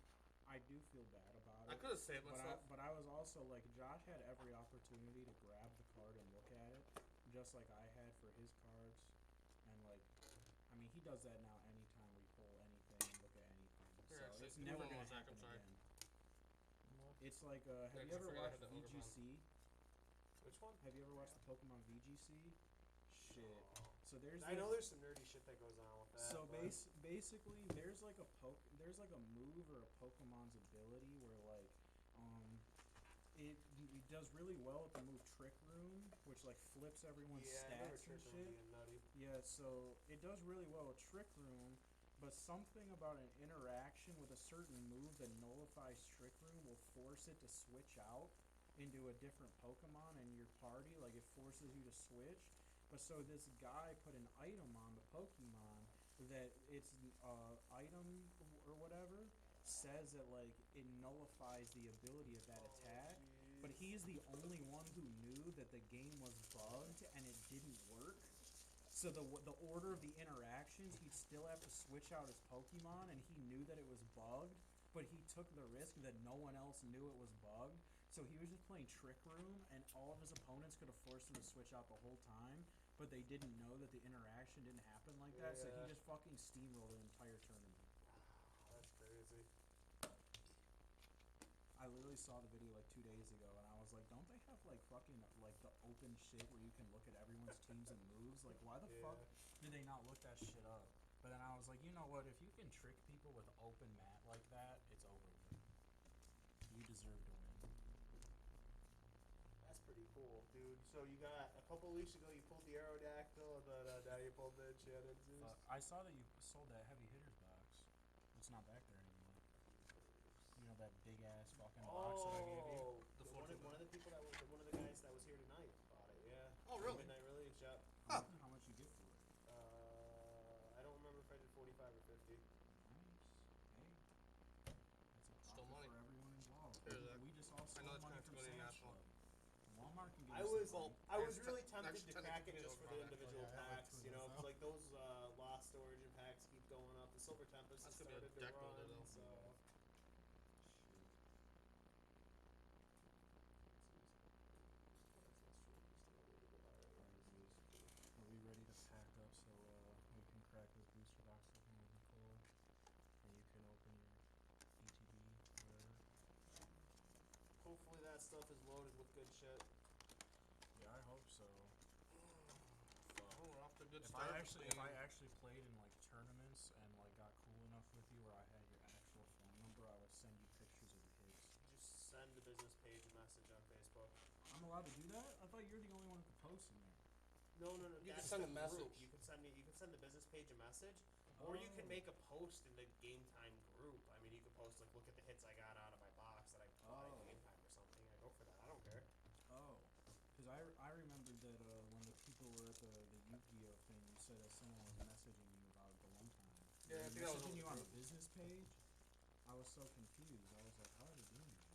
[SPEAKER 2] I do feel bad about
[SPEAKER 3] I
[SPEAKER 2] it.
[SPEAKER 3] could have saved myself.
[SPEAKER 2] But I was also like, Josh had every opportunity to grab the card and look at it, just like I had for his cards. And like, I mean, he does that now anytime we pull anything and look at anything.
[SPEAKER 3] Here,
[SPEAKER 2] So
[SPEAKER 3] actually,
[SPEAKER 2] it's
[SPEAKER 3] give me
[SPEAKER 2] never
[SPEAKER 3] one more
[SPEAKER 2] gonna
[SPEAKER 3] sec,
[SPEAKER 2] happen
[SPEAKER 3] I'm sorry.
[SPEAKER 2] again. It's like,
[SPEAKER 3] Yeah,
[SPEAKER 2] have
[SPEAKER 3] 'cause
[SPEAKER 2] you
[SPEAKER 3] I
[SPEAKER 2] ever
[SPEAKER 3] forgot I
[SPEAKER 2] watched
[SPEAKER 3] had the Ogre Pawn.
[SPEAKER 2] VGC?
[SPEAKER 1] Which one?
[SPEAKER 2] Have you ever watched the Pokemon VGC? Shit. So there's.
[SPEAKER 1] I know there's some nerdy shit that goes on with that.
[SPEAKER 2] So
[SPEAKER 1] but
[SPEAKER 2] basically, there's like a move or a Pokemon's ability where like, it does really well with the move Trick Room, which like flips everyone's
[SPEAKER 1] yeah, I remember
[SPEAKER 2] stats
[SPEAKER 1] Trick
[SPEAKER 2] and
[SPEAKER 1] Room
[SPEAKER 2] shit.
[SPEAKER 1] being nutty.
[SPEAKER 2] Yeah, so it does really well with Trick Room, but something about an interaction with a certain move that nullifies Trick Room will force it to switch out into a different Pokemon in your party. Like it forces you to switch. But so this guy put an item on the Pokemon that its item or whatever says that like it nullifies the ability of that attack. But he's the only one who knew that the game was bugged and it didn't work. So the order of the interactions, he'd still have to switch out his Pokemon, and he knew that it was bugged, but he took the risk that no one else knew it was bugged. So he was just playing Trick Room, and all of his opponents could have forced him to switch out the whole time, but they didn't know that the interaction didn't happen like that, so he
[SPEAKER 1] Yeah.
[SPEAKER 2] just fucking steamrolled an entire tournament.
[SPEAKER 1] That's crazy.
[SPEAKER 2] I literally saw the video like 2 days ago, and I was like, don't they have like fucking like the open shit where you can look at everyone's teams and moves? Like, why the fuck did they not look that shit up? But then I was like, you know what? If you can trick people with open mat like that, it's over with. You deserve to win.
[SPEAKER 1] That's pretty cool, dude. So you got a couple weeks ago, you pulled the Aerodactyl, and then now you pulled the Enchanted Zeus.
[SPEAKER 2] I saw that you sold that heavy hitters box. It's not back there anymore. You know that big ass fucking box that I gave you.
[SPEAKER 3] The
[SPEAKER 1] One of the people that was one of the guys that was here tonight bought it. Yeah.
[SPEAKER 3] Oh, really?
[SPEAKER 1] Midnight release. Yep.
[SPEAKER 2] How much you get for it?
[SPEAKER 1] I don't remember if I did 45 or 50.
[SPEAKER 2] Nice. Hey, that's a
[SPEAKER 3] Still
[SPEAKER 2] profit
[SPEAKER 3] money.
[SPEAKER 2] for everyone involved.
[SPEAKER 3] Here's that.
[SPEAKER 2] We just all
[SPEAKER 3] I
[SPEAKER 2] stole
[SPEAKER 3] know it's
[SPEAKER 2] money
[SPEAKER 3] gonna have to
[SPEAKER 2] from
[SPEAKER 3] go to
[SPEAKER 2] Sam's
[SPEAKER 3] national.
[SPEAKER 2] Club. Walmart can give
[SPEAKER 1] I
[SPEAKER 2] you
[SPEAKER 1] was
[SPEAKER 2] some money.
[SPEAKER 1] I was
[SPEAKER 3] Next
[SPEAKER 1] really
[SPEAKER 3] te-
[SPEAKER 1] tempted
[SPEAKER 3] next
[SPEAKER 1] to
[SPEAKER 3] ten
[SPEAKER 1] crack it
[SPEAKER 3] to
[SPEAKER 1] just for
[SPEAKER 3] go
[SPEAKER 1] the
[SPEAKER 3] around,
[SPEAKER 1] individual
[SPEAKER 2] actually. I have, like,
[SPEAKER 1] packs,
[SPEAKER 2] two
[SPEAKER 1] you know,
[SPEAKER 2] of
[SPEAKER 1] because
[SPEAKER 2] those.
[SPEAKER 1] like those Lost Origin packs keep going up. The Silver Tempest has
[SPEAKER 3] That's gonna be a
[SPEAKER 1] started to
[SPEAKER 3] deck builder,
[SPEAKER 1] run,
[SPEAKER 3] though.
[SPEAKER 1] so.
[SPEAKER 2] Are we ready to pack up so we can crack this booster box with Nicole? And you can open your ETB, whatever.
[SPEAKER 1] Hopefully that stuff is loaded with good shit.
[SPEAKER 2] Yeah, I hope so.
[SPEAKER 3] Oh, we're off to a good
[SPEAKER 2] If
[SPEAKER 3] start.
[SPEAKER 2] I actually played in like tournaments and like got cool enough with you where I had your actual phone number, I would send you pictures of the hits.
[SPEAKER 1] Just send the business page a message on Facebook.
[SPEAKER 2] I'm allowed to do that? I thought you're the only one who could post in there.
[SPEAKER 1] No.
[SPEAKER 3] You can
[SPEAKER 1] That's
[SPEAKER 3] send
[SPEAKER 1] the
[SPEAKER 3] a
[SPEAKER 1] group.
[SPEAKER 3] message.
[SPEAKER 1] You can send the business page a message, or you can
[SPEAKER 2] Oh.
[SPEAKER 1] make a post in the Game Time group. I mean, you can post like, look at the hits I got out of my box that I bought
[SPEAKER 2] Oh.
[SPEAKER 1] in Game Time or something. I go for that. I don't care.
[SPEAKER 2] Oh. Because I remembered that when the people were at the Yu-Gi-Oh thing, you said that someone was messaging you about it the one time.
[SPEAKER 3] Yeah, I think that was
[SPEAKER 2] messaging you on
[SPEAKER 3] over.
[SPEAKER 2] the business page? I was so confused. I was like, how are they doing that?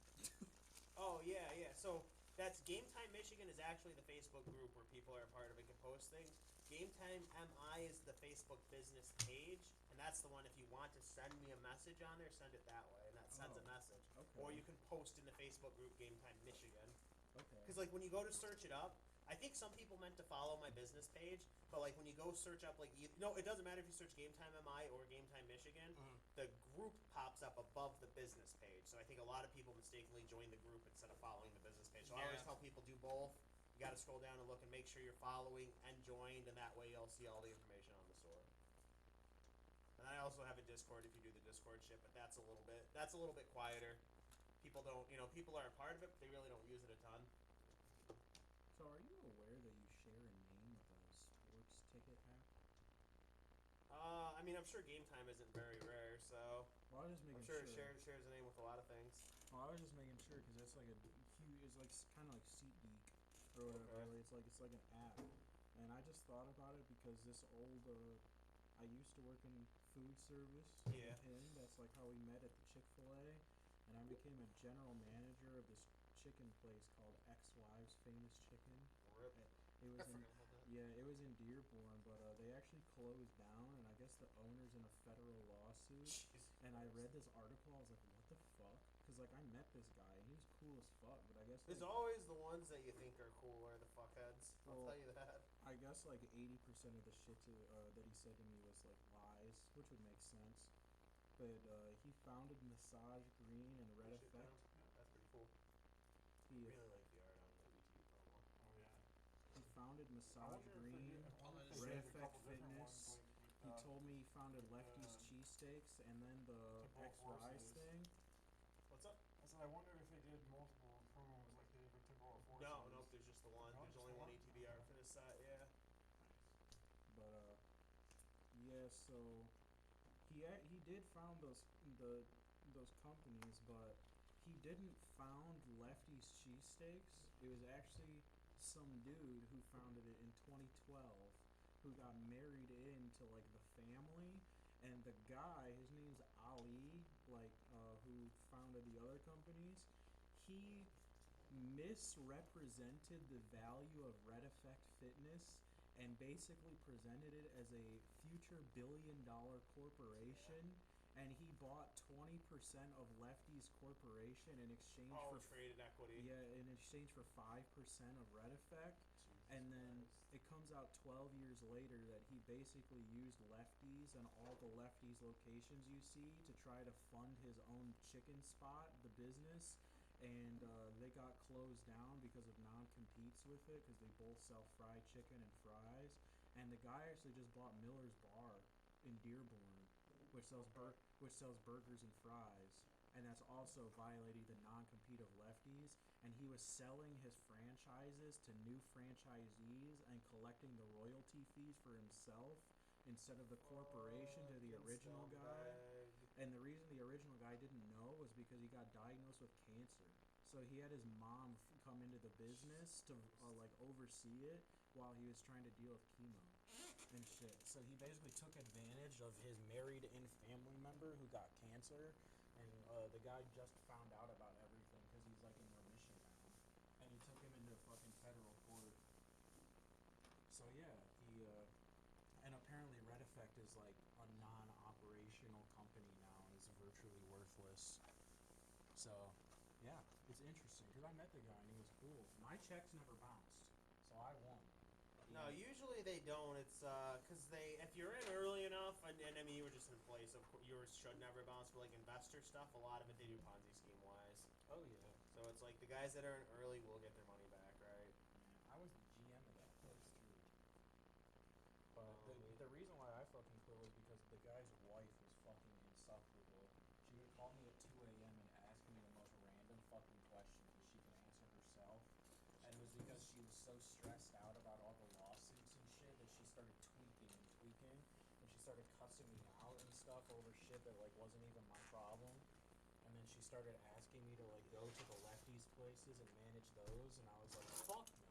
[SPEAKER 1] Oh yeah. So that's Game Time Michigan is actually the Facebook group where people are a part of it can post things. Game Time MI is the Facebook business page, and that's the one. If you want to send me a message on there, send it that way, and that sends a
[SPEAKER 2] Oh,
[SPEAKER 1] message.
[SPEAKER 2] okay.
[SPEAKER 1] Or you can post in the Facebook group Game Time Michigan.
[SPEAKER 2] Okay.
[SPEAKER 1] Because like when you go to search it up, I think some people meant to follow my business page, but like when you go search up like no, it doesn't matter if you search Game Time MI or Game Time Michigan, the group pops up above the business page. So I think a lot of people mistakenly join the group instead of following the business page. So I always
[SPEAKER 3] Yeah.
[SPEAKER 1] tell people do both. You got to scroll down and look and make sure you're following and joined, and that way you'll see all the information on the store. And I also have a Discord if you do the Discord shit, but that's a little bit quieter. People don't, people are a part of it, but they really don't use it a ton.
[SPEAKER 2] So are you aware that you share a name with a sports ticket app?
[SPEAKER 1] I mean, I'm sure Game Time isn't very rare, so
[SPEAKER 2] Well, I was just
[SPEAKER 1] I'm
[SPEAKER 2] making
[SPEAKER 1] sure
[SPEAKER 2] sure.
[SPEAKER 1] it shares a name with a lot of things.
[SPEAKER 2] Well, I was just making sure because that's like a huge. It's like kind of like SeatGeek or whatever.
[SPEAKER 1] Okay.
[SPEAKER 2] It's like an app, and I just thought about it because this old. I used to work in food service.
[SPEAKER 1] Yeah.
[SPEAKER 2] And that's like how we met at the Chick-fil-A, and I became a general manager of this chicken place called Ex-Wives Famous Chicken.
[SPEAKER 1] Rip.
[SPEAKER 2] It was
[SPEAKER 3] I
[SPEAKER 2] in
[SPEAKER 3] forgot about that.
[SPEAKER 2] yeah, it was in Dearborn, but they actually closed down, and I guess the owner's in a federal lawsuit.
[SPEAKER 1] Jesus
[SPEAKER 2] And I
[SPEAKER 1] Christ.
[SPEAKER 2] read this article, I was like, what the fuck? Because like I met this guy, and he was cool as fuck, but I guess
[SPEAKER 1] There's
[SPEAKER 2] like,
[SPEAKER 1] always the ones that you think are cool are the fuckheads. I'll
[SPEAKER 2] Well,
[SPEAKER 1] tell you that.
[SPEAKER 2] I guess like 80% of the shit that he said to me was like lies, which would make sense. But he founded Massage Green and Red
[SPEAKER 1] Shit
[SPEAKER 2] Effect.
[SPEAKER 1] down. Yeah, that's pretty cool.
[SPEAKER 2] He
[SPEAKER 1] Really like the art on the YouTube promo.
[SPEAKER 4] Oh yeah.
[SPEAKER 2] he founded
[SPEAKER 4] I
[SPEAKER 2] Massage
[SPEAKER 4] wonder if they
[SPEAKER 2] Green,
[SPEAKER 4] did. I wonder if
[SPEAKER 2] Red
[SPEAKER 4] they did a
[SPEAKER 2] Effect
[SPEAKER 4] couple different
[SPEAKER 2] Fitness.
[SPEAKER 4] ones, like with,
[SPEAKER 2] He told me he founded Lefty's
[SPEAKER 4] uh,
[SPEAKER 2] Cheesesteaks, and then the
[SPEAKER 4] to both
[SPEAKER 2] Ex-Wives
[SPEAKER 4] horses.
[SPEAKER 2] thing.
[SPEAKER 1] What's up?
[SPEAKER 4] I said I wonder if they did multiple promos like they did with Tibor Forces.
[SPEAKER 1] No, nope, there's just the one.
[SPEAKER 4] No,
[SPEAKER 1] There's
[SPEAKER 4] just
[SPEAKER 1] only
[SPEAKER 4] the
[SPEAKER 1] one
[SPEAKER 4] one?
[SPEAKER 1] ATB art for this set, yeah.
[SPEAKER 2] But yeah, so he did found those companies, but he didn't found Lefty's Cheesesteaks. It was actually some dude who founded it in 2012 who got married into like the family, and the guy, his name's Ali, like who founded the other companies. He misrepresented the value of Red Effect Fitness and basically presented it as a future billion-dollar corporation. And he bought 20% of Lefty's corporation in exchange
[SPEAKER 1] Oh,
[SPEAKER 2] for
[SPEAKER 1] traded equity.
[SPEAKER 2] in exchange for 5% of Red Effect. And then it comes out 12 years later that he basically used Lefty's and all the Lefty's locations you see to try to fund his own chicken spot, the business. And they got closed down because of non-competes with it, because they both sell fried chicken and fries. And the guy actually just bought Miller's Bar in Dearborn, which sells burgers and fries, and that's also violating the non-compete of Lefty's. And he was selling his franchises to new franchisees and collecting the royalty fees for himself instead of the corporation to the original guy. And the reason the original guy didn't know was because he got diagnosed with cancer. So he had his mom come into the business to like oversee it while he was trying to deal with chemo and shit. So he basically took advantage of his married-in family member who got cancer, and the guy just found out about everything because he's like in remission now, and he took him into fucking federal court. So yeah, and apparently Red Effect is like a non-operational company now and is virtually worthless. So yeah, it's interesting because I met the guy and he was cool. My checks never bounced, so I won.
[SPEAKER 1] No, usually they don't. It's because if you're in early enough, and I mean you were just in place, of course yours should never bounce. But like investor stuff, a lot of it they do Ponzi scheme wise.
[SPEAKER 2] Oh yeah.
[SPEAKER 1] So it's like the guys that are in early will get their money back, right?
[SPEAKER 2] Yeah, I was the GM of that place too. But the reason why I fucking quit was because the guy's wife was fucking insufferable. She would call me at 2 a.m. and ask me the most random fucking questions that she could answer herself. And it was because she was so stressed out about all the lawsuits and shit that she started tweaking. And she started cussing me out and stuff over shit that like wasn't even my problem. And then she started asking me to like go to the Lefty's places and manage those, and I was like, fuck no.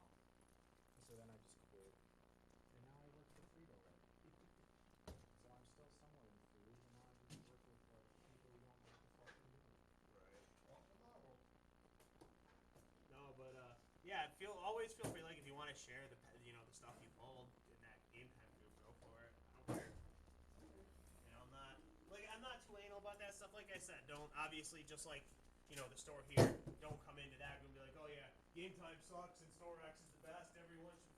[SPEAKER 2] So then I just quit. And now I work for Frito-Lay. So I'm still somewhat in food, and now I just work with people who don't know what the fuck they're doing.
[SPEAKER 1] Right.
[SPEAKER 4] Welcome to level.
[SPEAKER 1] No, but yeah, always feel free. Like if you want to share the the stuff you pulled in that game time group, go for it. I don't care. I'm not too anal about that stuff. Like I said, don't obviously just like the store here. Don't come into that group and be like, oh yeah, game time sucks and store X is the best. Everyone should